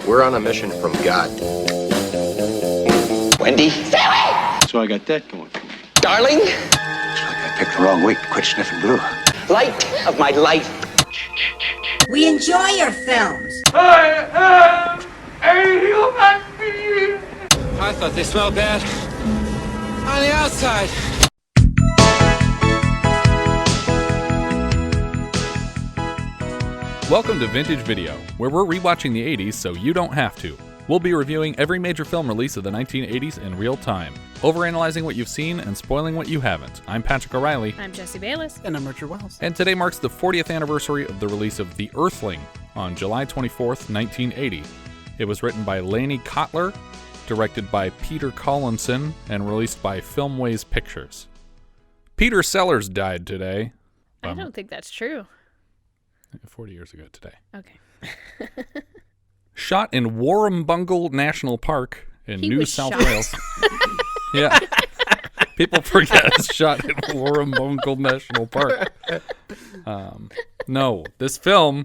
We're on a mission from God. Wendy? Philly! So I got that going for me. Darling? Looks like I picked the wrong week to quit sniffing glue. Light of my life. We enjoy your films. I am a human being. I thought they smelled bad on the outside. Welcome to Vintage Video, where we're rewatching the 80s so you don't have to. We'll be reviewing every major film release of the 1980s in real time, overanalyzing what you've seen and spoiling what you haven't. I'm Patrick O'Reilly. I'm Jesse Bayless. And I'm Richard Wells. And today marks the 40th anniversary of the release of The Earthling on July 24th, 1980. It was written by Lanny Cotler, directed by Peter Collinson, and released by Filmways Pictures. Peter Sellers died today. I don't think that's true. 40 years ago today. Okay. Shot in Warrumbungle National Park in New South Wales. Yeah. People forget it's shot in Warrumbungle National Park. No, this film,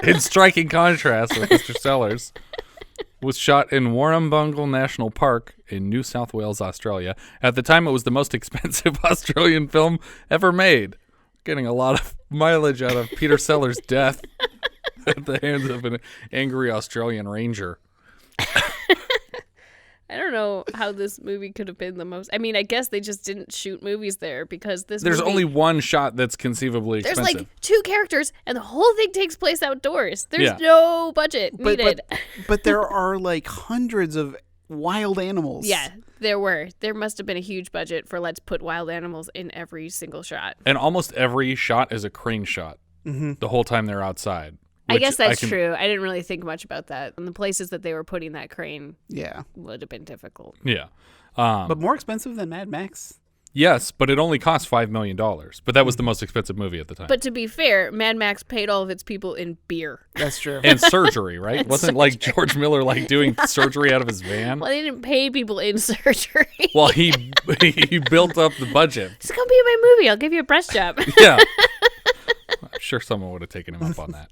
in striking contrast with Mr. Sellers, was shot in Warrumbungle National Park in New South Wales, Australia. At the time, it was the most expensive Australian film ever made. Getting a lot of mileage out of Peter Sellers' death at the hands of an angry Australian ranger. I don't know how this movie could have been the most. I mean, I guess they just didn't shoot movies there because There's only one shot that's conceivably expensive. There's like two characters, and the whole thing takes place outdoors. There's no budget needed. But there are like hundreds of wild animals. Yeah, there were. There must have been a huge budget for let's put wild animals in every single shot. And almost every shot is a crane shot the whole time they're outside. I guess that's true. I didn't really think much about that. And the places that they were putting that crane would have been difficult. Yeah. But more expensive than Mad Max? Yes, but it only cost $5 million. But that was the most expensive movie at the time. But to be fair, Mad Max paid all of its people in beer. That's true. And surgery, right? Wasn't like George Miller like doing surgery out of his van? Well, they didn't pay people in surgery. Well, he built up the budget. Just come be in my movie. I'll give you a breast job. Yeah. I'm sure someone would have taken him up on that.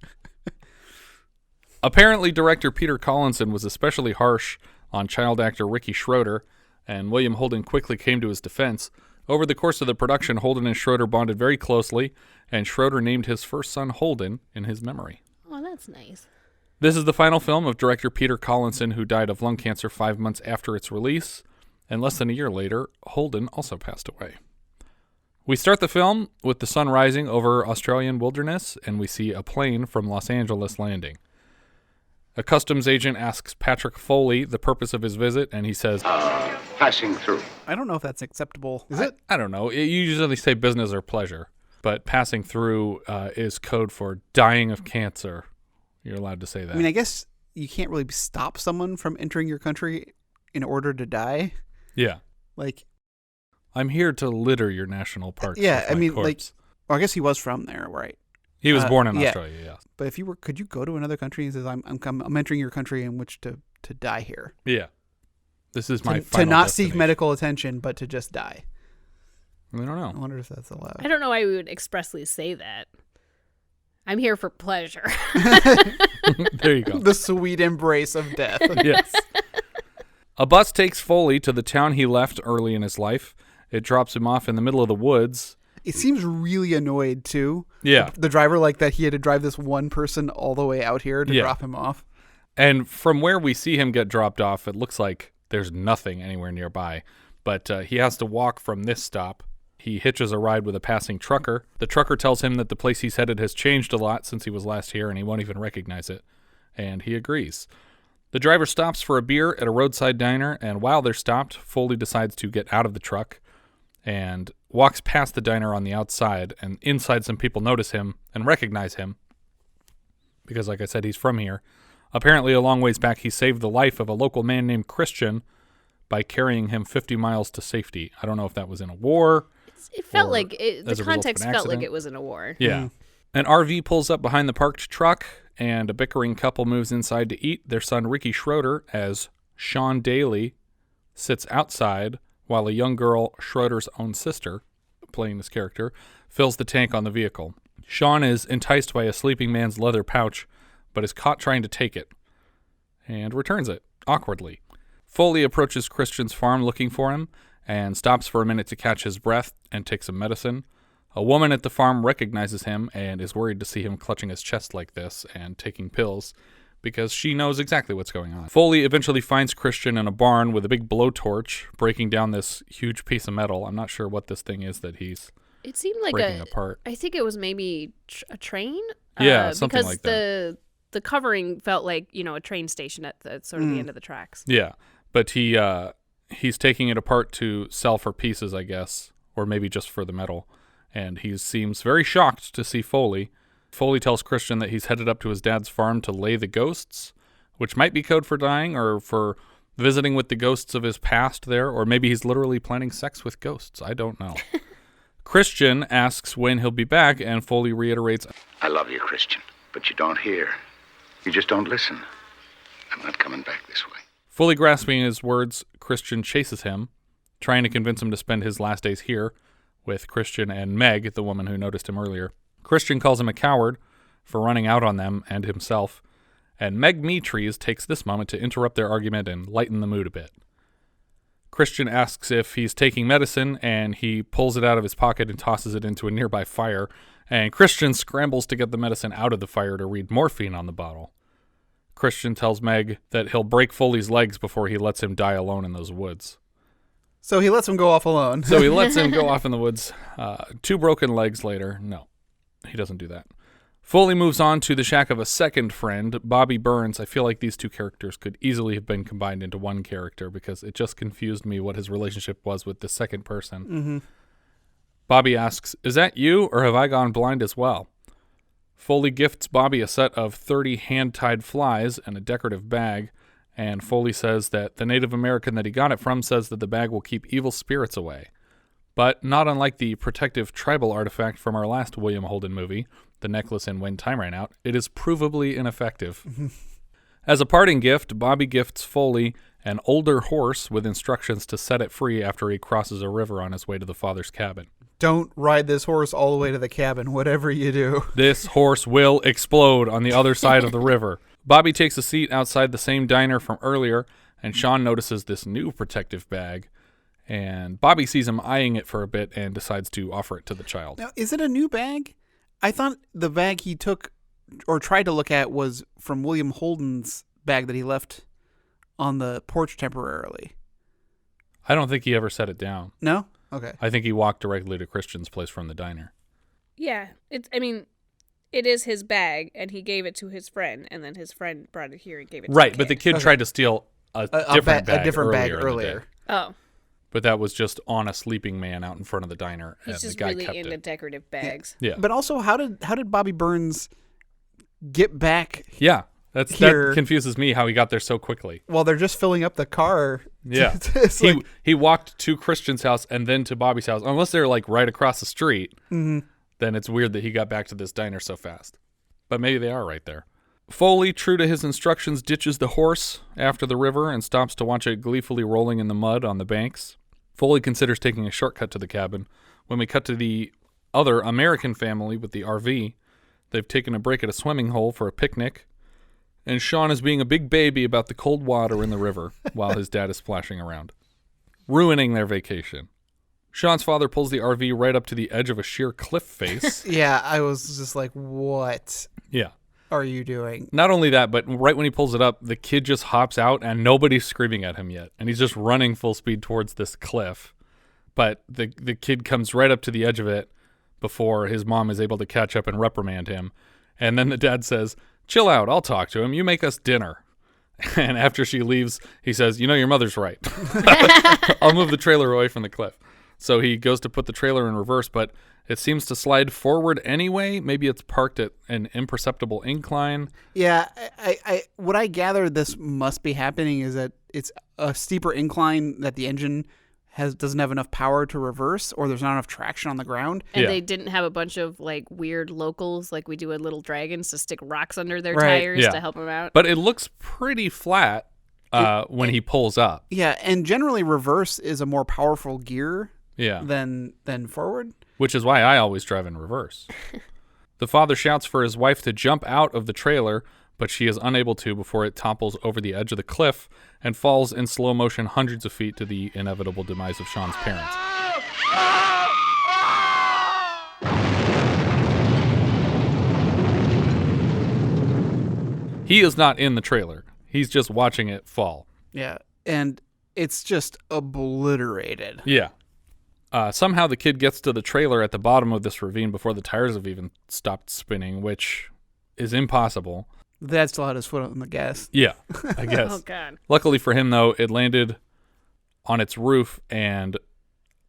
Apparently, director Peter Collinson was especially harsh on child actor Ricky Schroder, and William Holden quickly came to his defense. Over the course of the production, Holden and Schroder bonded very closely, and Schroder named his first son Holden in his memory. Oh, that's nice. This is the final film of director Peter Collinson, who died of lung cancer 5 months after its release, and less than a year later, Holden also passed away. We start the film with the sun rising over Australian wilderness, and we see a plane from Los Angeles landing. A customs agent asks Patrick Foley the purpose of his visit, and he says, Passing through. I don't know if that's acceptable. Is it? I don't know. You usually say business or pleasure, but passing through is code for dying of cancer. You're allowed to say that. I mean, I guess you can't really stop someone from entering your country in order to die. Yeah. Like, I'm here to litter your national parks. Yeah, I mean, corpse. like, well, I guess he was from there, right? He was born in Australia, yeah. But if you were, could you go to another country and says, I'm entering your country in which to die here? Yeah. This is my To final not destination. seek medical attention, but to just die. I don't know. I wonder if that's allowed. I don't know why we would expressly say that. I'm here for pleasure. There you go. The sweet embrace of death. Yes. A bus takes Foley to the town he left early in his life. It drops him off in the middle of the woods. It seems really annoyed, too. Yeah. The driver, like that he had to drive this one person all the way out here to drop him off. And from where we see him get dropped off, it looks like there's nothing anywhere nearby. But he has to walk from this stop. He hitches a ride with a passing trucker. The trucker tells him that the place he's headed has changed a lot since he was last here, and he won't even recognize it. And he agrees. The driver stops for a beer at a roadside diner, and while they're stopped, Foley decides to get out of the truck and walks past the diner on the outside, and inside some people notice him and recognize him because, like I said, he's from here. Apparently, a long ways back, he saved the life of a local man named Christian by carrying him 50 miles to safety. I don't know if that was in a war. It felt like the context felt like accident. it was in a war. Yeah. An RV pulls up behind the parked truck, and a bickering couple moves inside to eat. Their son, Ricky Schroder, as Shawn Daley, sits outside while a young girl, Schroder's own sister, playing this character, fills the tank on the vehicle. Shawn is enticed by a sleeping man's leather pouch, but is caught trying to take it. and returns it, awkwardly. Foley approaches Christian's farm looking for him and stops for a minute to catch his breath and take some medicine. A woman at the farm recognizes him and is worried to see him clutching his chest like this and taking pills because she knows exactly what's going on. Foley eventually finds Christian in a barn with a big blowtorch breaking down this huge piece of metal. I'm not sure what this thing is that he's It seemed like breaking apart. I think it was maybe a train. Yeah, something like that. Because the covering felt like, a train station at the sort of the end of the tracks. Yeah, but he's taking it apart to sell for pieces, I guess, or maybe just for the metal. And he seems very shocked to see Foley. Foley tells Christian that he's headed up to his dad's farm to lay the ghosts, which might be code for dying or for visiting with the ghosts of his past there, or maybe he's literally planning sex with ghosts. I don't know. Christian asks when he'll be back, and Foley reiterates, I love you, Christian, but you don't hear. You just don't listen. I'm not coming back this way. Fully grasping his words, Christian chases him, trying to convince him to spend his last days here with Christian and Meg, the woman who noticed him earlier. Christian calls him a coward for running out on them and himself, and Meg Neilson takes this moment to interrupt their argument and lighten the mood a bit. Christian asks if he's taking medicine, and he pulls it out of his pocket and tosses it into a nearby fire, and Christian scrambles to get the medicine out of the fire to read morphine on the bottle. Christian tells Meg that he'll break Foley's legs before he lets him die alone in those woods. So he lets him go off alone. So he lets him go off in the woods. 2 broken legs later. No, he doesn't do that. Foley moves on to the shack of a second friend, Bobby Burns. I feel like these 2 characters could easily have been combined into one character because it just confused me what his relationship was with the second person. Mm-hmm. Bobby asks, is that you or have I gone blind as well? Foley gifts Bobby a set of 30 hand-tied flies and a decorative bag, and Foley says that the Native American that he got it from says that the bag will keep evil spirits away. But not unlike the protective tribal artifact from our last William Holden movie, the necklace in When Time Ran Out, it is provably ineffective. As a parting gift, Bobby gifts Foley an older horse with instructions to set it free after he crosses a river on his way to the father's cabin. Don't ride this horse all the way to the cabin, whatever you do. This horse will explode on the other side of the river. Bobby takes a seat outside the same diner from earlier, and Shawn notices this new protective bag. And Bobby sees him eyeing it for a bit and decides to offer it to the child. Now, is it a new bag? I thought the bag he took or tried to look at was from William Holden's bag that he left on the porch temporarily. I don't think he ever set it down. No? Okay. I think he walked directly to Christian's place from the diner. Yeah. It is his bag, and he gave it to his friend, and then his friend brought it here and gave it to Right, the but the kid. kid tried to steal a different bag earlier. in the day. Oh. But that was just on a sleeping man out in front of the diner. He's and just the guy really kept into it. decorative bags. Yeah. But also, how did Bobby Burns get back? Yeah. That Here. confuses me how he got there so quickly. Well, they're just filling up the car. Yeah. It's like, He walked to Christian's house and then to Bobby's house. Unless they're like right across the street, then it's weird that he got back to this diner so fast. But maybe they are right there. Foley, true to his instructions, ditches the horse after the river and stops to watch it gleefully rolling in the mud on the banks. Foley considers taking a shortcut to the cabin. When we cut to the other American family with the RV, they've taken a break at a swimming hole for a picnic, and Shawn is being a big baby about the cold water in the river while his dad is splashing around, ruining their vacation. Shawn's father pulls the RV right up to the edge of a sheer cliff face. yeah, I was just like, what Yeah. are you doing? Not only that, but right when he pulls it up, the kid just hops out and nobody's screaming at him yet. And he's just running full speed towards this cliff. But the kid comes right up to the edge of it before his mom is able to catch up and reprimand him. And then the dad says, chill out, I'll talk to him. You make us dinner. And after she leaves, he says, your mother's right. I'll move the trailer away from the cliff. So he goes to put the trailer in reverse, but it seems to slide forward anyway. Maybe it's parked at an imperceptible incline. Yeah, I what I gather this must be happening is that it's a steeper incline that the engine doesn't have enough power to reverse, or there's not enough traction on the ground. And Yeah. they didn't have a bunch of like weird locals like we do in Little Dragons to stick rocks under their Right. tires Yeah. to help them out. But it looks pretty flat when he pulls up. Yeah, and generally reverse is a more powerful gear Yeah. than forward. Which is why I always drive in reverse. The father shouts for his wife to jump out of the trailer, but she is unable to before it topples over the edge of the cliff and falls in slow motion hundreds of feet to the inevitable demise of Shawn's parents. He is not in the trailer. He's just watching it fall. Yeah, and it's just obliterated. Yeah. Somehow the kid gets to the trailer at the bottom of this ravine before the tires have even stopped spinning, which is impossible. The dad still had his foot on the gas. Yeah, I guess. Oh, God. Luckily for him, though, it landed on its roof, and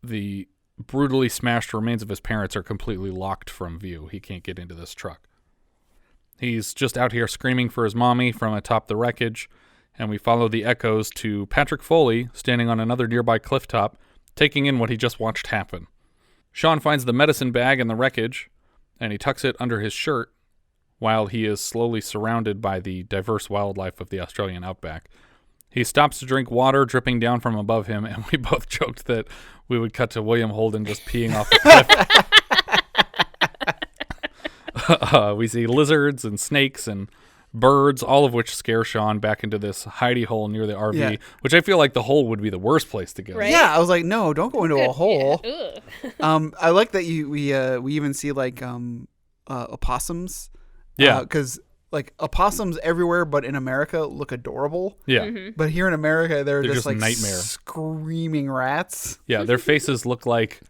the brutally smashed remains of his parents are completely locked from view. He can't get into this truck. He's just out here screaming for his mommy from atop the wreckage, and we follow the echoes to Patrick Foley standing on another nearby cliff top, taking in what he just watched happen. Shawn finds the medicine bag in the wreckage, and he tucks it under his shirt while he is slowly surrounded by the diverse wildlife of the Australian outback. He stops to drink water dripping down from above him, and we both joked that we would cut to William Holden just peeing off the cliff. We see lizards and snakes and birds, all of which scare Shawn back into this hidey hole near the RV, which I feel like the hole would be the worst place to go. Right? Yeah, I was like, no, don't go into a hole. Yeah. I like that we even see like opossums. Yeah, because like opossums everywhere, but in America look adorable. Yeah, Mm-hmm. but here in America, they're just like nightmare screaming rats. Yeah, their faces look like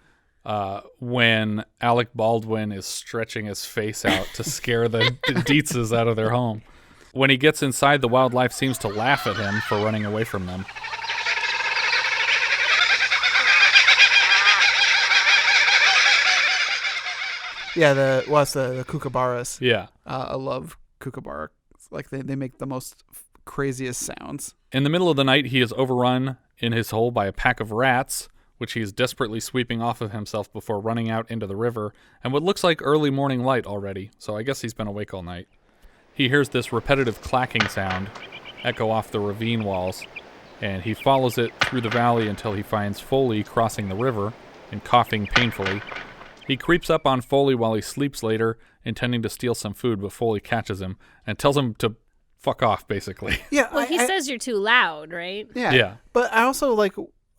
when Alec Baldwin is stretching his face out to scare the Dietzes out of their home. When he gets inside, the wildlife seems to laugh at him for running away from them. Yeah, the kookaburras. Yeah. I love kookaburra. It's like they make the most craziest sounds. In the middle of the night, he is overrun in his hole by a pack of rats, which he is desperately sweeping off of himself before running out into the river, and what looks like early morning light already, so I guess he's been awake all night. He hears this repetitive clacking sound echo off the ravine walls, and he follows it through the valley until he finds Foley crossing the river and coughing painfully. He creeps up on Foley while he sleeps later, intending to steal some food, but Foley catches him and tells him to fuck off, basically. Yeah. Well, he says you're too loud, right? Yeah. Yeah. But I also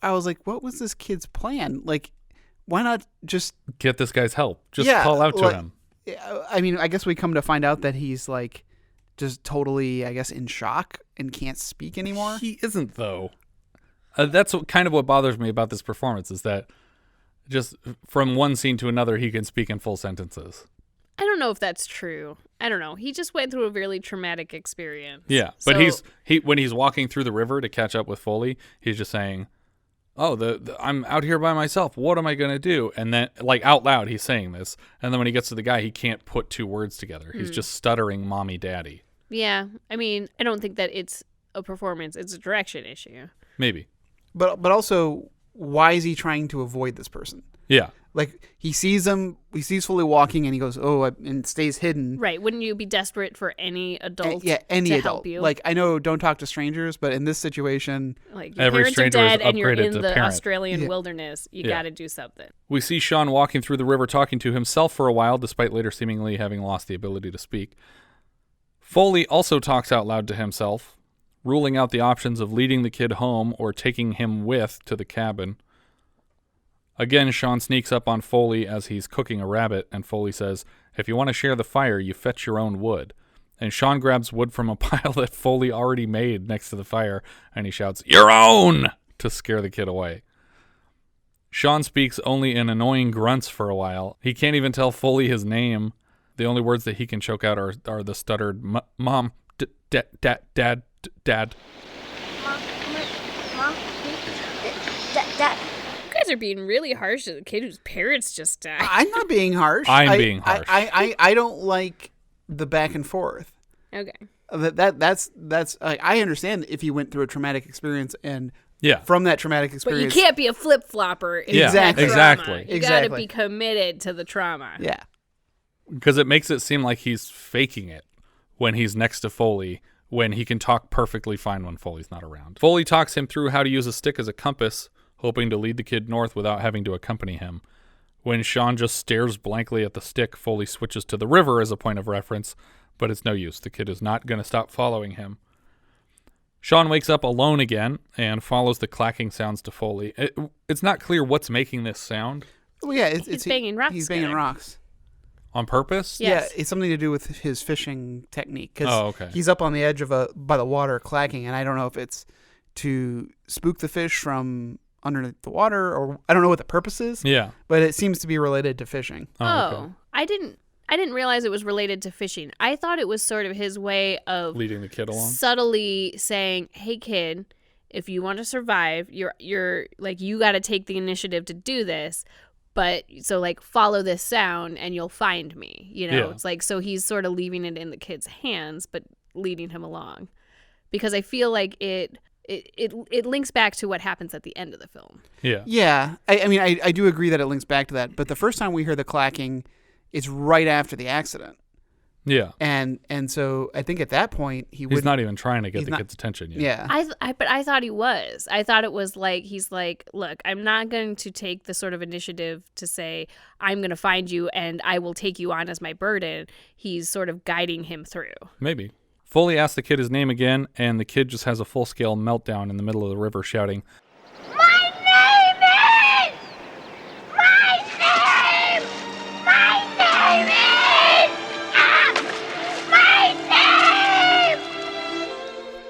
I was like, what was this kid's plan? Like, why not just get this guy's help? Just call out to him. I mean, I guess we come to find out that he's like just totally, I guess, in shock and can't speak anymore. He isn't, though. That's kind of what bothers me about this performance, is that just from one scene to another, he can speak in full sentences. I don't know if that's true. I don't know. He just went through a really traumatic experience. Yeah, but when he's walking through the river to catch up with Foley, he's just saying, "Oh, I'm out here by myself. What am I gonna do?" And then, like out loud, he's saying this. And then when he gets to the guy, he can't put two words together. He's just stuttering, "Mommy, Daddy." Yeah, I mean, I don't think that it's a performance. It's a direction issue. Maybe. But also, why is he trying to avoid this person? Yeah. Like, he sees Foley walking, and he goes, and stays hidden. Right. Wouldn't you be desperate for any adult any to adult. help you? Like, I know don't talk to strangers, but in this situation... Like, your every parents are stranger dead is and you're upgraded in to the parent. Australian wilderness. You got to do something. We see Shawn walking through the river talking to himself for a while, despite later seemingly having lost the ability to speak. Foley also talks out loud to himself, ruling out the options of leading the kid home or taking him with to the cabin. Again, Shawn sneaks up on Foley as he's cooking a rabbit, and Foley says, "If you want to share the fire, you fetch your own wood." And Shawn grabs wood from a pile that Foley already made next to the fire, and he shouts, "Your own!" to scare the kid away. Shawn speaks only in annoying grunts for a while. He can't even tell Foley his name. The only words that he can choke out are the stuttered, "Mom, dad, dad." Mom, dad. You guys are being really harsh to the kid whose parents just died. I'm not being harsh. I'm being harsh. I don't like the back and forth. Okay. That's I understand if you went through a traumatic experience and from that traumatic But experience. you can't be a flip-flopper. Exactly. Exactly. You got to be committed to the trauma. Yeah. Because it makes it seem like he's faking it when he's next to Foley, when he can talk perfectly fine when Foley's not around. Foley talks him through how to use a stick as a compass, hoping to lead the kid north without having to accompany him. When Shawn just stares blankly at the stick, Foley switches to the river as a point of reference, but it's no use. The kid is not going to stop following him. Shawn wakes up alone again and follows the clacking sounds to Foley. It's not clear what's making this sound. Well, yeah, He's banging rocks. He's banging rocks. On purpose? Yes. Yeah, it's something to do with his fishing technique. Cause okay. he's up on the edge by the water clacking, and I don't know if it's to spook the fish from underneath the water, or I don't know what the purpose is. Yeah. But it seems to be related to fishing. Okay. I didn't realize it was related to fishing. I thought it was sort of his way of Leading the kid along? subtly saying, "Hey kid, if you want to survive, you're like, you got to take the initiative to do this. But so like follow this sound and you'll find me." Yeah. It's like, so he's sort of leaving it in the kid's hands but leading him along. Because I feel like it links back to what happens at the end of the film. Yeah. Yeah. I mean, I do agree that it links back to that, but the first time we hear the clacking, it's right after the accident. Yeah. And so I think at that point he's not even trying to get the kid's attention yet. Yeah. But I thought he was. I thought it was like, he's like, look, I'm not going to take the sort of initiative to say, I'm going to find you and I will take you on as my burden. He's sort of guiding him through. Maybe. Foley asks the kid his name again, and the kid just has a full-scale meltdown in the middle of the river, shouting, My name is! My name! My name is! My name!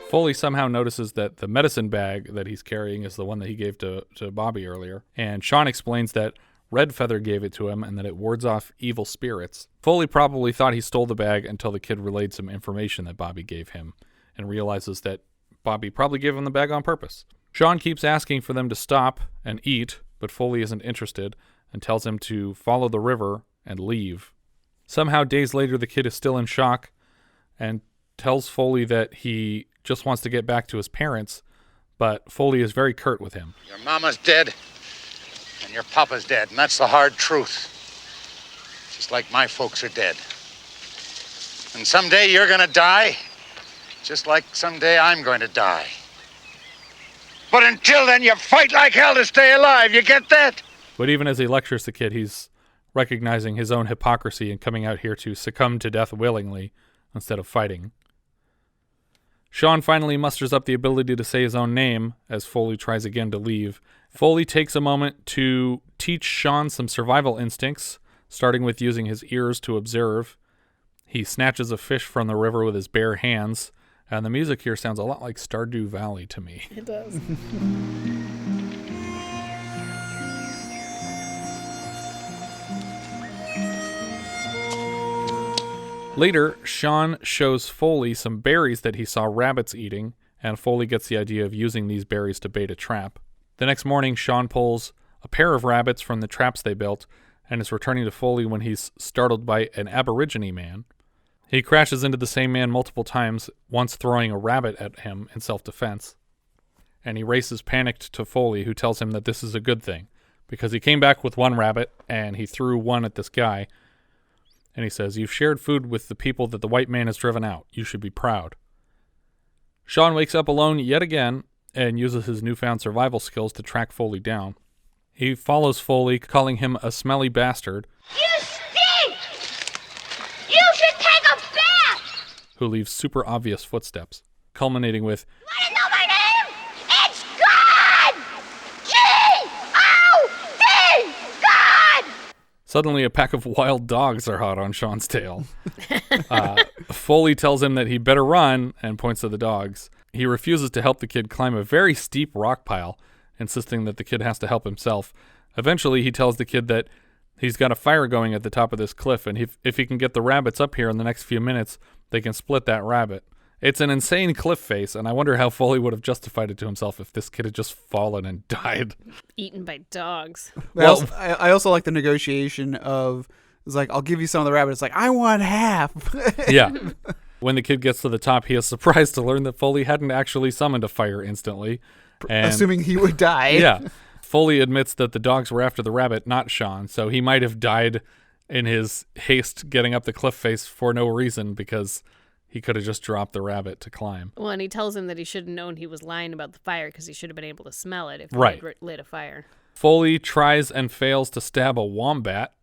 Foley somehow notices that the medicine bag that he's carrying is the one that he gave to Bobby earlier, and Shawn explains that Red Feather gave it to him and that it wards off evil spirits. Foley probably thought he stole the bag until the kid relayed some information that Bobby gave him and realizes that Bobby probably gave him the bag on purpose. Shawn keeps asking for them to stop and eat, but Foley isn't interested and tells him to follow the river and leave. Somehow, days later, the kid is still in shock and tells Foley that he just wants to get back to his parents, but Foley is very curt with him. Your mama's dead, and your papa's dead, and that's the hard truth. Just like my folks are dead. And someday you're gonna die, just like someday I'm going to die. But until then, you fight like hell to stay alive, you get that? But even as he lectures the kid, he's recognizing his own hypocrisy and coming out here to succumb to death willingly instead of fighting. Shawn finally musters up the ability to say his own name as Foley tries again to leave. Foley takes a moment to teach Shawn some survival instincts, starting with using his ears to observe. He snatches a fish from the river with his bare hands, and the music here sounds a lot like Stardew Valley to me. It does. Later, Shawn shows Foley some berries that he saw rabbits eating, and Foley gets the idea of using these berries to bait a trap. The next morning, Shawn pulls a pair of rabbits from the traps they built and is returning to Foley when he's startled by an Aborigine man. He crashes into the same man multiple times, once throwing a rabbit at him in self-defense. And he races panicked to Foley, who tells him that this is a good thing, because he came back with one rabbit and he threw one at this guy. And he says, "You've shared food with the people that the white man has driven out. You should be proud." Shawn wakes up alone yet again and uses his newfound survival skills to track Foley down. He follows Foley, calling him a smelly bastard. You stink! You should take a bath! Who leaves super obvious footsteps, culminating with, Want to know my name? It's God! G-O-D! God! Suddenly a pack of wild dogs are hot on Shawn's tail. Foley tells him that he better run and points to the dogs. He refuses to help the kid climb a very steep rock pile, insisting that the kid has to help himself. Eventually, he tells the kid that he's got a fire going at the top of this cliff, and if he can get the rabbits up here in the next few minutes, they can split that rabbit. It's an insane cliff face, and I wonder how Foley would have justified it to himself if this kid had just fallen and died. Eaten by dogs. Well, I also like the negotiation of, it's like, I'll give you some of the rabbit. It's like, I want half. Yeah. When the kid gets to the top, he is surprised to learn that Foley hadn't actually summoned a fire instantly. And, assuming he would die. Yeah. Foley admits that the dogs were after the rabbit, not Shawn, so he might have died in his haste getting up the cliff face for no reason because he could have just dropped the rabbit to climb. Well, and he tells him that he should have known he was lying about the fire because he should have been able to smell it if he Right. had lit a fire. Foley tries and fails to stab a wombat.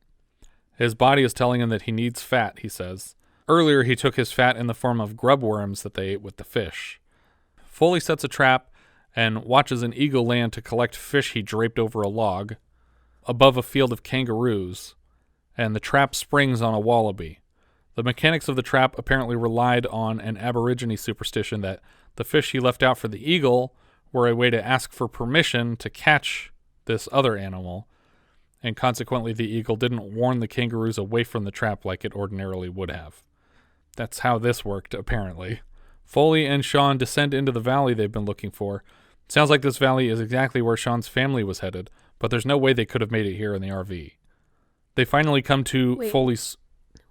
His body is telling him that he needs fat, he says. Earlier, he took his fat in the form of grub worms that they ate with the fish. Foley sets a trap and watches an eagle land to collect fish he draped over a log above a field of kangaroos, and the trap springs on a wallaby. The mechanics of the trap apparently relied on an Aborigine superstition that the fish he left out for the eagle were a way to ask for permission to catch this other animal, and consequently the eagle didn't warn the kangaroos away from the trap like it ordinarily would have. That's how this worked, apparently. Foley and Shawn descend into the valley they've been looking for. Sounds like this valley is exactly where Shawn's family was headed, but there's no way they could have made it here in the RV. They finally come to Foley's...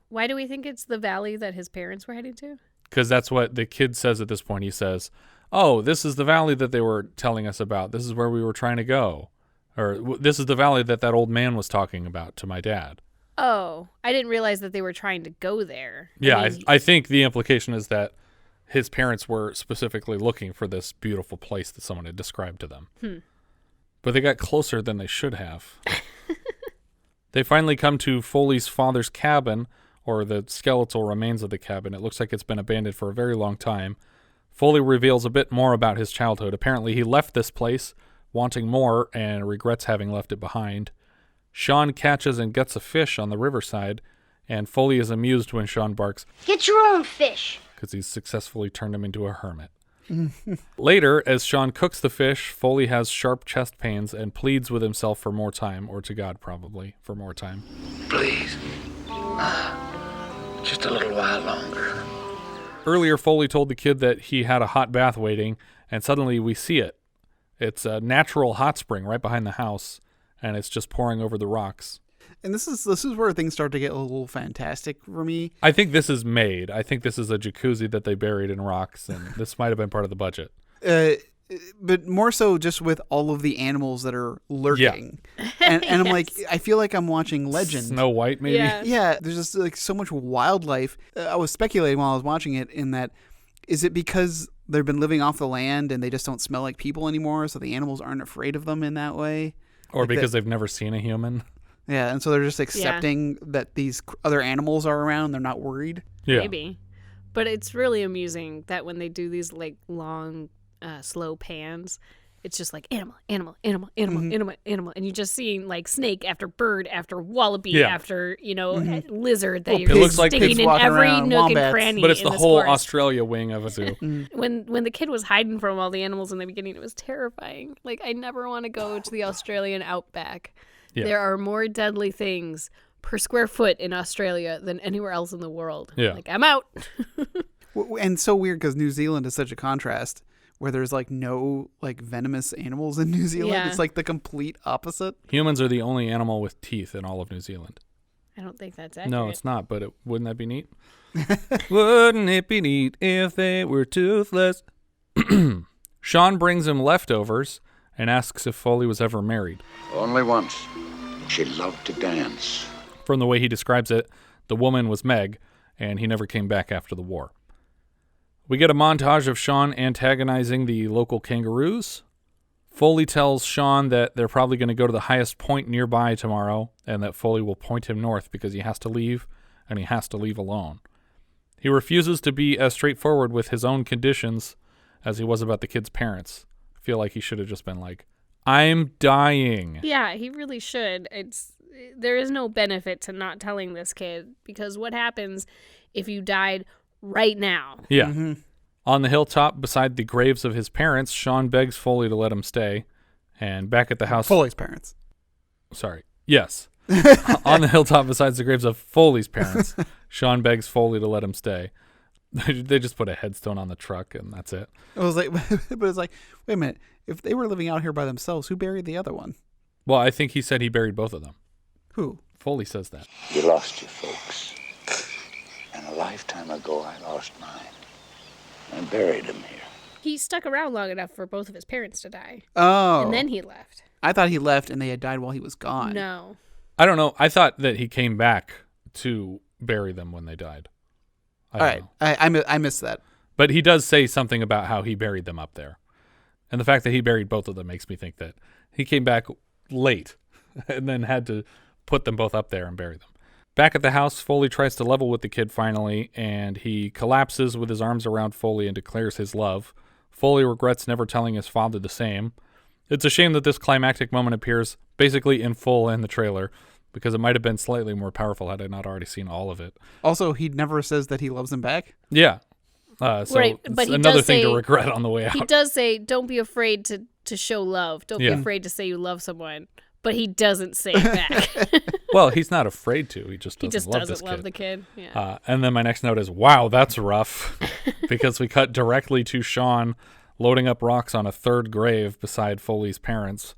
Why do we think it's the valley that his parents were heading to? Because that's what the kid says at this point. He says, oh, this is the valley that they were telling us about. This is where we were trying to go. Or this is the valley that old man was talking about to my dad. Oh, I didn't realize that they were trying to go there. Yeah, I think the implication is that his parents were specifically looking for this beautiful place that someone had described to them. But they got closer than they should have. They finally come to Foley's father's cabin, or the skeletal remains of the cabin. It looks like it's been abandoned for a very long time. Foley reveals a bit more about his childhood. Apparently he left this place wanting more and regrets having left it behind. Shawn catches and gets a fish on the riverside, and Foley is amused when Shawn barks, Get your own fish. because he's successfully turned him into a hermit. Later, as Shawn cooks the fish, Foley has sharp chest pains and pleads with himself for more time, or to God probably, for more time. Please. Just a little while longer. Earlier, Foley told the kid that he had a hot bath waiting, and suddenly we see it. It's a natural hot spring right behind the house, and it's just pouring over the rocks. And this is where things start to get a little fantastic for me. I think this is made. I think this is a jacuzzi that they buried in rocks, and this might have been part of the budget. But more so just with all of the animals that are lurking. Yeah. And I'm like, I feel like I'm watching Legend. Snow White, maybe? Yeah, there's just like so much wildlife. I was speculating while I was watching it in that, is it because they've been living off the land and they just don't smell like people anymore, so the animals aren't afraid of them in that way? Or like because they've never seen a human? Yeah, and so they're just accepting that these other animals are around. They're not worried. Yeah. Maybe. But it's really amusing that when they do these like long, slow pans, it's just like animal, animal, animal, animal, animal, animal. And you just seeing like snake after bird after wallaby after, lizard that you're looks like sticking in every nook wombats. and cranny. But it's in the this whole forest. Australia wing of a zoo. When the kid was hiding from all the animals in the beginning, it was terrifying. Like, I never want to go to the Australian outback. Yeah. There are more deadly things per square foot in Australia than anywhere else in the world. Yeah. Like, I'm out. And so weird because New Zealand is such a contrast where there's like no like venomous animals in New Zealand. Yeah. It's like the complete opposite. Humans are the only animal with teeth in all of New Zealand. I don't think that's accurate. No, it's not, but wouldn't that be neat? Wouldn't it be neat if they were toothless? Shawn brings him leftovers and asks if Foley was ever married. Only once. She loved to dance. From the way he describes it, the woman was Meg, and he never came back after the war. We get a montage of Shawn antagonizing the local kangaroos. Foley tells Shawn that they're probably going to go to the highest point nearby tomorrow, and that Foley will point him north because he has to leave, and he has to leave alone. He refuses to be as straightforward with his own conditions as he was about the kid's parents. I feel like he should have just been like, I'm dying. Yeah, he really should. There is no benefit to not telling this kid, because what happens if you died right now? Yeah. Mm-hmm. On the hilltop beside the graves of his parents, Shawn begs Foley to let him stay. And back at the house... Foley's parents. Sorry. Yes. On the hilltop beside the graves of Foley's parents, Shawn begs Foley to let him stay. They just put a headstone on the truck and that's it. It was like, but it's like, wait a minute. If they were living out here by themselves, who buried the other one? Well, I think he said he buried both of them. Who? Foley says that. You lost your folks. And a lifetime ago, I lost mine. I buried him here. He stuck around long enough for both of his parents to die. Oh. And then he left. I thought he left and they had died while he was gone. No. I don't know. I thought that he came back to bury them when they died. All right. I missed that. But he does say something about how he buried them up there. And the fact that he buried both of them makes me think that he came back late and then had to put them both up there and bury them. Back at the house, Foley tries to level with the kid finally, and he collapses with his arms around Foley and declares his love. Foley regrets never telling his father the same. It's a shame that this climactic moment appears basically in full in the trailer, because it might have been slightly more powerful had I not already seen all of it. Also, he never says that he loves him back. Yeah. Right, but it's another thing to regret on the way out. He does say, don't be afraid to show love. Don't be afraid to say you love someone. But he doesn't say it back. Well, he's not afraid to. He just doesn't love this love kid. the kid. Yeah. And then my next note is, wow, that's rough. Because we cut directly to Shawn loading up rocks on a third grave beside Foley's parents,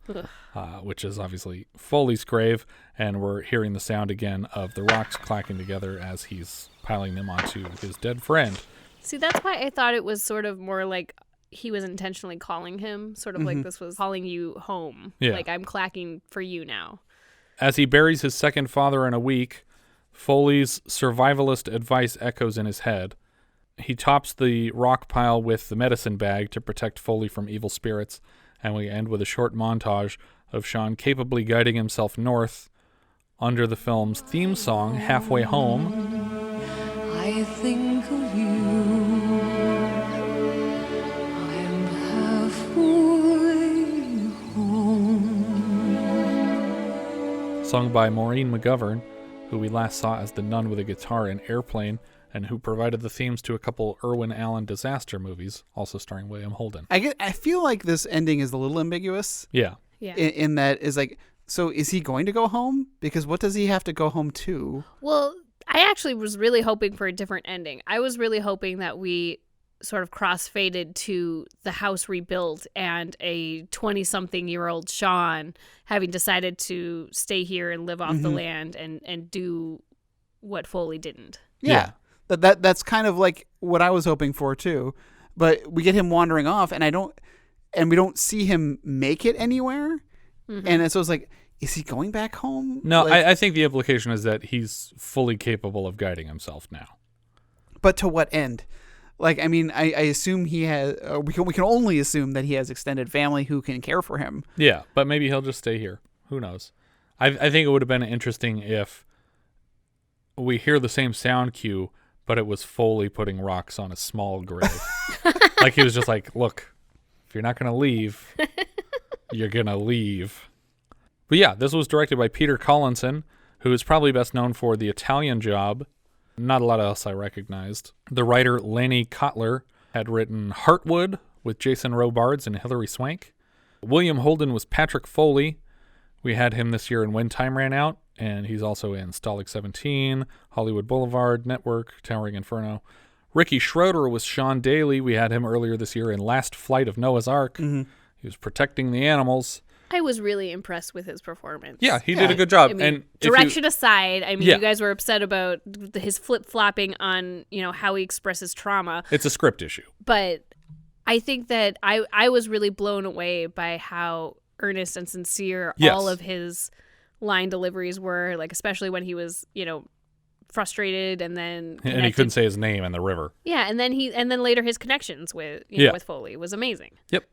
which is obviously Foley's grave. And we're hearing the sound again of the rocks clacking together as he's piling them onto his dead friend. See, that's why I thought it was sort of more like he was intentionally calling him, sort of like this was calling you home. Yeah. Like, I'm clacking for you now. As he buries his second father in a week, Foley's survivalist advice echoes in his head. He tops the rock pile with the medicine bag to protect Foley from evil spirits, and we end with a short montage of Shawn capably guiding himself north under the film's theme song, Halfway Home. I think of you. I'm halfway home. Sung by Maureen McGovern, who we last saw as the nun with a guitar in Airplane, and who provided the themes to a couple Irwin Allen disaster movies, also starring William Holden. I feel like this ending is a little ambiguous. Yeah. In that is like, so is he going to go home? Because what does he have to go home to? Well, I actually was really hoping for a different ending. I was really hoping that we sort of cross-faded to the house rebuilt and a 20-something-year-old Shawn having decided to stay here and live off the land and do what Foley didn't. Yeah. That's kind of like what I was hoping for too. But we get him wandering off and we don't see him make it anywhere. And so it's like, is he going back home? No, like, I think the implication is that he's fully capable of guiding himself now. But to what end? Like, I mean, I assume he has. We can only assume that he has extended family who can care for him. Yeah, but maybe he'll just stay here. Who knows? I think it would have been interesting if we hear the same sound cue, but it was Foley putting rocks on a small grave. Like he was just like, look, if you're not going to leave, you're going to leave. But yeah, this was directed by Peter Collinson, who is probably best known for The Italian Job. Not a lot else I recognized. The writer Lanny Cotler had written Heartwood with Jason Robards and Hilary Swank. William Holden was Patrick Foley. We had him this year in When Time Ran Out, and he's also in Stalag 17, Hollywood Boulevard, Network, Towering Inferno. Ricky Schroder was Sean Daley. We had him earlier this year in Last Flight of Noah's Ark. He was protecting the animals. I was really impressed with his performance. Yeah, he did a good job. I mean, and direction aside, I mean, you guys were upset about his flip-flopping on, how he expresses trauma. It's a script issue. But I think that I was really blown away by how earnest and sincere all of his line deliveries were, like especially when he was, frustrated and then connected. And he couldn't say his name in the river. Yeah, and then later his connections with with Foley was amazing. Yep.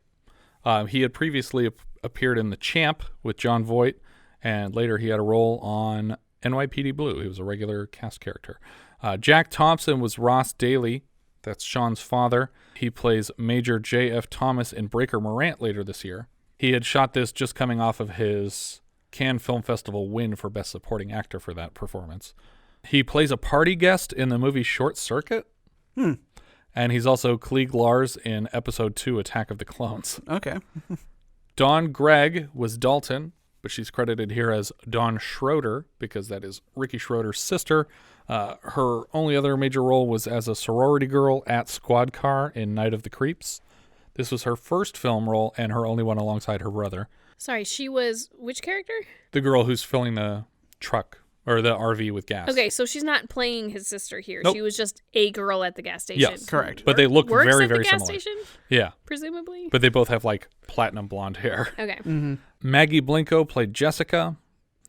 He had previously appeared in The Champ with John Voight, and later he had a role on NYPD Blue. He was a regular cast character. Jack Thompson was Ross Daley. That's Shawn's father. He plays Major J.F. Thomas in Breaker Morant later this year. He had shot this just coming off of his Cannes Film Festival win for Best Supporting Actor for that performance. He plays a party guest in the movie Short Circuit. And he's also Klieg Lars in Episode 2, Attack of the Clones. Okay. Dawn Gregg was Dalton, but she's credited here as Dawn Schroder because that is Ricky Schroder's sister. Her only other major role was as a sorority girl at Squad Car in Night of the Creeps. This was her first film role and her only one alongside her brother. Sorry, she was which character? The girl who's filling the truck. Or the RV with gas. Okay, so she's not playing his sister here. Nope. She was just a girl at the gas station. Yes, correct. But they look very, very gas similar. Station, yeah. Presumably. But they both have like platinum blonde hair. Okay. Maggie Blinco played Jessica.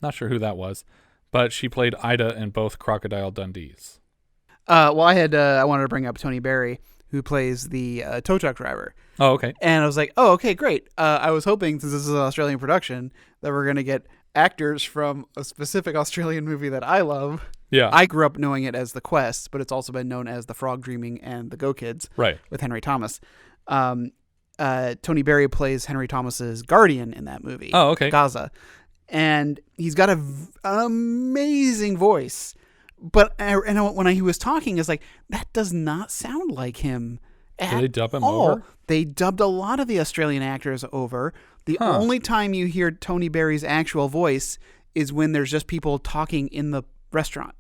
Not sure who that was. But she played Ida in both Crocodile Dundees. I wanted to bring up Tony Barry, who plays the tow truck driver. Oh, okay. And I was like, oh, okay, great. I was hoping, since this is an Australian production, that we're going to get actors from a specific Australian movie that I love Yeah. I grew up knowing it as The Quest, but it's also been known as The Frog Dreaming and The Go Kids Right. with Henry Thomas. Tony Berry plays Henry Thomas's guardian in that movie. Oh, okay. Gaza. And he's got an amazing voice. But when he was talking, it's like, that does not sound like him at Did they dub him all. over? They dubbed a lot of the Australian actors over. The only time you hear Tony Berry's actual voice is when there's just people talking in the restaurant.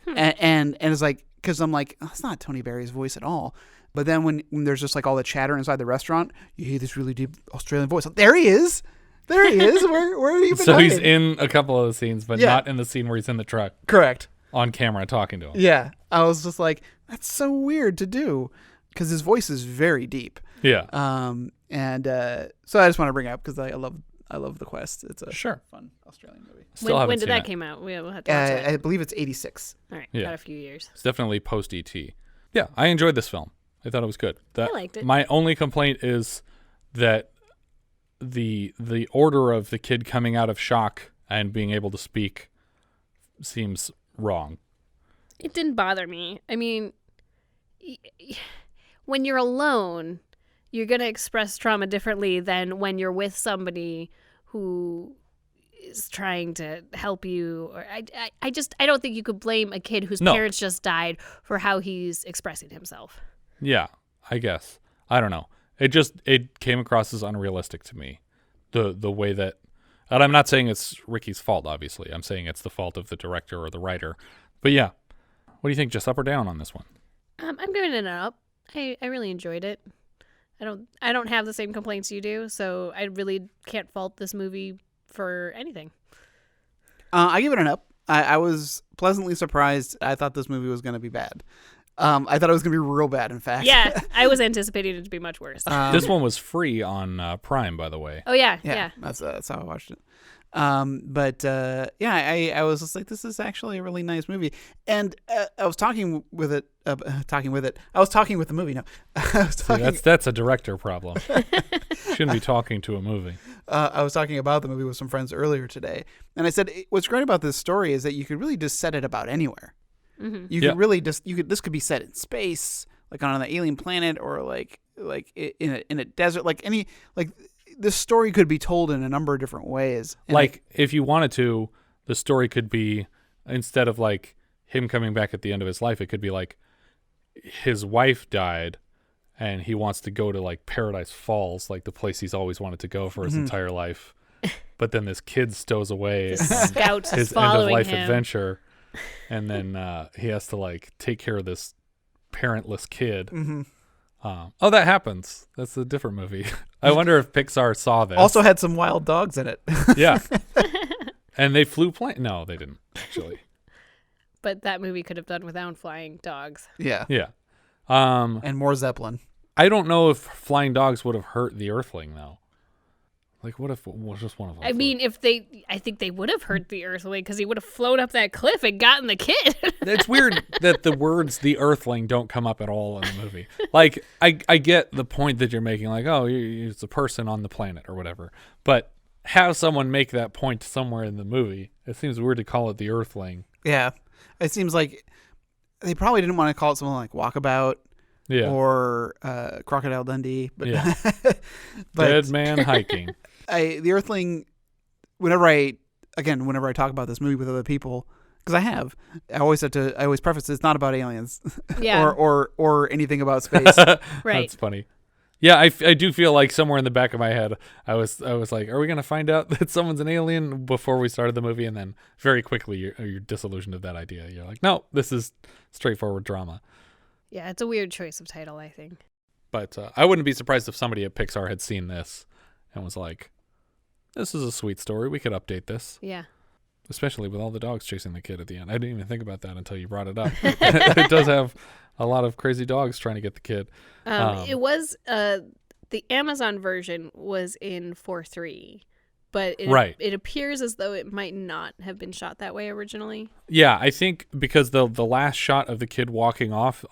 And it's like, because I'm like, oh, that's not Tony Berry's voice at all. But then when there's just like all the chatter inside the restaurant, you hear this really deep Australian voice. There he is. There he is. Where have you been So hiding? he's in a couple of the scenes, but not in the scene where he's in the truck. Correct. On camera talking to him. Yeah. I was just like, that's so weird to do because his voice is very deep. Yeah. So I just want to bring it up because I love The Quest. It's a fun Australian movie. When did that came out? We'll have to watch that. I believe it's 86. All right. Yeah. Got a few years. It's definitely post E.T. Yeah, I enjoyed this film. I thought it was good. I liked it. My only complaint is that the order of the kid coming out of shock and being able to speak seems wrong. It didn't bother me. I mean, when you're alone, you're going to express trauma differently than when you're with somebody who is trying to help you. Or I don't think you could blame a kid whose parents just died for how he's expressing himself. Yeah, I guess. I don't know. It came across as unrealistic to me. The way that, and I'm not saying it's Ricky's fault, obviously. I'm saying it's the fault of the director or the writer. But yeah, what do you think? Just up or down on this one? I'm giving it an up. I really enjoyed it. I don't have the same complaints you do, so I really can't fault this movie for anything. I give it an up. I was pleasantly surprised. I thought this movie was going to be bad. I thought it was going to be real bad, in fact. Yeah, I was anticipating it to be much worse. This one was free on Prime, by the way. Oh, yeah. That's how I watched it. I was just like, this is actually a really nice movie. And I was talking with it. I was talking with the movie. No, I was talking. See, that's a director problem. Shouldn't be talking to a movie. I was talking about the movie with some friends earlier today, and I said, what's great about this story is that you could really just set it about anywhere. Mm-hmm. You could really just this could be set in space, like on an alien planet, or like in a desert, this story could be told in a number of different ways. And if you wanted to, the story could be, instead of like him coming back at the end of his life, it could be like his wife died and he wants to go to like Paradise Falls, like the place he's always wanted to go for his entire life. But then this kid stows away on Scout his end of life adventure. And then he has to like take care of this parentless kid. Mm-hmm. That happens. That's a different movie. I wonder if Pixar saw this. Also had some wild dogs in it. Yeah. And they flew plane. No, they didn't, actually. But that movie could have done without flying dogs. Yeah. Yeah. And more Zeppelin. I don't know if flying dogs would have hurt the Earthling, though. Like, what if it was just one of them? I mean, I think they would have hurt the Earthling because he would have flown up that cliff and gotten the kid. It's weird that the words "the Earthling" don't come up at all in the movie. Like, I get the point that you're making, like, oh, it's a person on the planet or whatever. But have someone make that point somewhere in the movie. It seems weird to call it the Earthling. Yeah. It seems like they probably didn't want to call it something like Walkabout. Yeah. Or Crocodile Dundee. But, yeah. Dead man hiking. The Earthling, whenever I talk about this movie with other people, because I always preface it's not about aliens, yeah, or anything about space. Right. That's funny. Yeah, I do feel like somewhere in the back of my head, I was like, are we gonna find out that someone's an alien before we started the movie? And then very quickly you're disillusioned of that idea. You're like, no, this is straightforward drama. Yeah, it's a weird choice of title, I think. But I wouldn't be surprised if somebody at Pixar had seen this and was like, this is a sweet story. We could update this. Yeah. Especially with all the dogs chasing the kid at the end. I didn't even think about that until you brought it up. It does have a lot of crazy dogs trying to get the kid. It was, the Amazon version was in 4:3, but it appears as though it might not have been shot that way originally. Yeah, I think because the last shot of the kid walking off,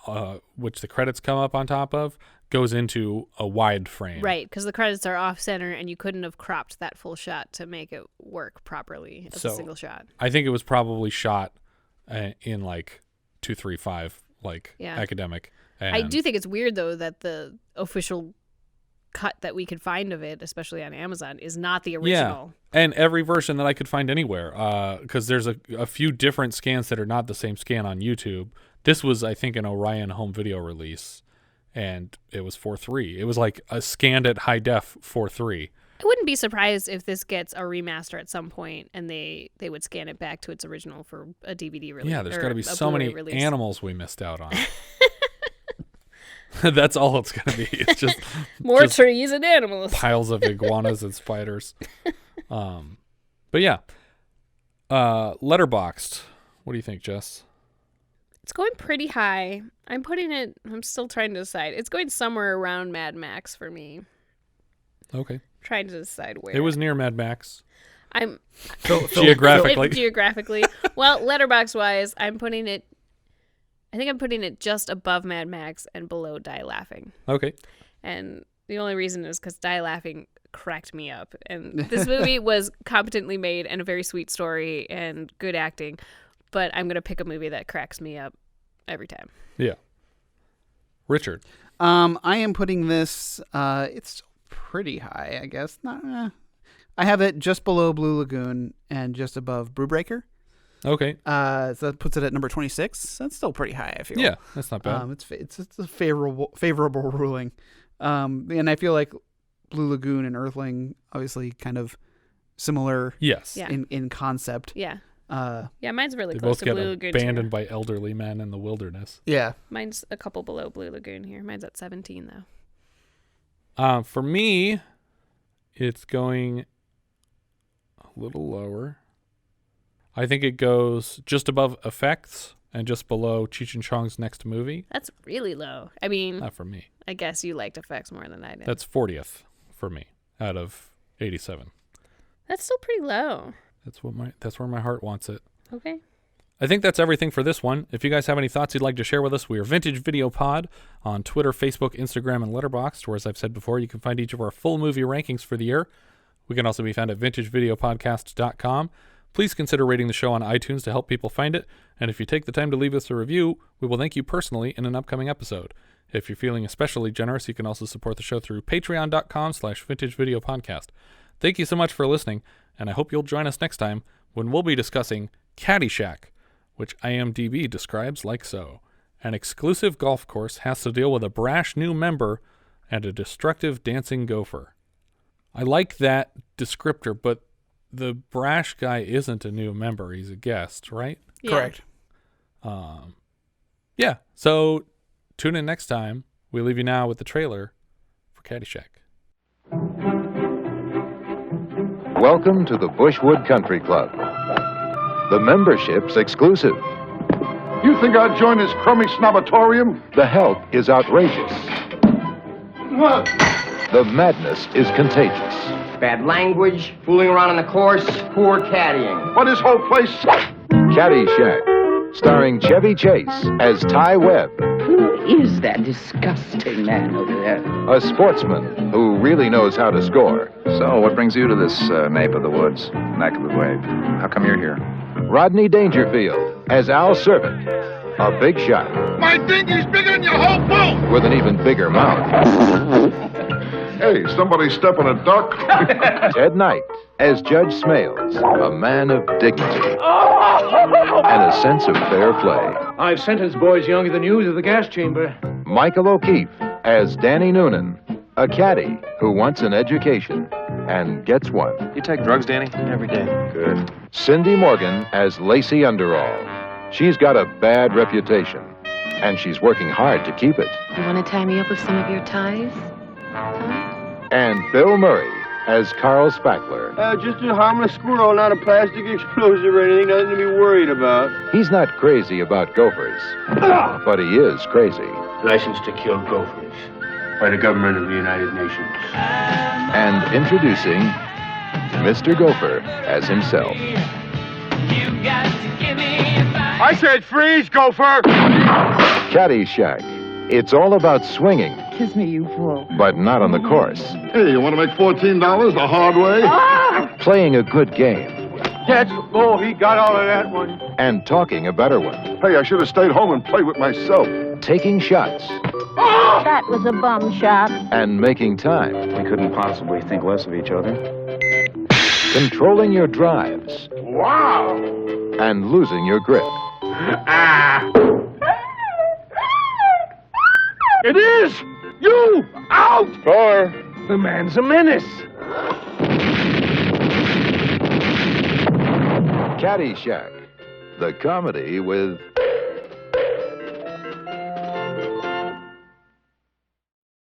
which the credits come up on top of, goes into a wide frame. Right, because the credits are off center and you couldn't have cropped that full shot to make it work properly as a single shot. I think it was probably shot in like 235 academic. And I do think it's weird though that the official cut that we could find of it, especially on Amazon, is not the original. Yeah, and every version that I could find anywhere, because there's a few different scans that are not the same scan on YouTube. This was, I think, an Orion home video release, and it was 4:3. It was like a scanned at high def 4:3. I wouldn't be surprised if this gets a remaster at some point, and they would scan it back to its original for a DVD release. Yeah, there's got to be so Blu-ray many release. animals we missed out on. That's all it's going to be. It's just more trees and animals. Piles of iguanas and spiders. But yeah. Letterboxd. What do you think, Jess? It's going pretty high. I'm still trying to decide. It's going somewhere around Mad Max for me. Okay. Trying to decide where. It was near Mad Max. I'm geographically. Geographically. Well, letterbox wise, I think I'm putting it just above Mad Max and below Die Laughing. Okay. And the only reason is because Die Laughing cracked me up. And this movie was competently made and a very sweet story and good acting. But I'm going to pick a movie that cracks me up every time. Yeah. Richard. I am putting this, it's pretty high, I guess. I have it just below Blue Lagoon and just above Brewbreaker. Okay. So that puts it at number 26. That's still pretty high, I feel. Yeah, that's not bad. It's a favorable ruling. And I feel like Blue Lagoon and Earthling obviously kind of similar. Yes. Yeah. In concept. Yeah. Mine's really they close both to get Blue Lagoon. abandoned by elderly men in the wilderness. Yeah. Mine's a couple below Blue Lagoon here. Mine's at 17 though. For me, it's going a little lower. I think it goes just above Effects and just below Cheech and Chong's next movie. That's really low. I mean, not for me. I guess you liked Effects more than I did. That's 40th for me out of 87. That's still pretty low. That's where my heart wants it. Okay. I think that's everything for this one. If you guys have any thoughts you'd like to share with us, we are Vintage Video Pod on Twitter, Facebook, Instagram, and Letterboxd, where, as I've said before, you can find each of our full movie rankings for the year. We can also be found at vintagevideopodcast.com. Please consider rating the show on iTunes to help people find it, and if you take the time to leave us a review, we will thank you personally in an upcoming episode. If you're feeling especially generous, you can also support the show through patreon.com/vintagevideopodcast. Thank you so much for listening, and I hope you'll join us next time when we'll be discussing Caddyshack, which IMDb describes like so. An exclusive golf course has to deal with a brash new member and a destructive dancing gopher. I like that descriptor, but the brash guy isn't a new member. He's a guest, right? Yeah. Correct. Yeah, so tune in next time. We leave you now with the trailer for Caddyshack. Welcome to the Bushwood Country Club. The membership's exclusive. You think I'd join this crummy snobatorium? The help is outrageous. What? The madness is contagious. Bad language, fooling around on the course, poor caddying. What, this whole place? Caddyshack, starring Chevy Chase as Ty Webb. Who is that disgusting man over there? A sportsman who really knows how to score. So, what brings you to this nape of the woods, neck of the wave? How come you're here? Rodney Dangerfield as Al Servant, a big shot. My dinghy's bigger than your whole boat! With an even bigger mouth. Hey, somebody step on a duck. Ted Knight as Judge Smales, a man of dignity and a sense of fair play. I've sentenced boys younger than you to the gas chamber. Michael O'Keefe as Danny Noonan, a caddy who wants an education and gets one. You take drugs, Danny? Every day. Good. Cindy Morgan as Lacey Underall. She's got a bad reputation, and she's working hard to keep it. You want to tie me up with some of your ties? And Bill Murray as Carl Spackler. Just a harmless squirrel, not a plastic explosive or anything, nothing to be worried about. He's not crazy about gophers, but he is crazy. License to kill gophers by the government of the United Nations. And introducing Mr. Gopher as himself. I said freeze, gopher! Caddyshack. It's all about swinging. Kiss me, you fool. But not on the course. Hey, you want to make $14 the hard way? Playing a good game. Oh, he got all of that one. And talking a better one. Hey, I should have stayed home and played with myself. Taking shots. That was a bum shot. And making time. We couldn't possibly think less of each other. Controlling your drives. Wow! And losing your grip. It is! You! Out! Score. The man's a menace. Caddyshack. The comedy with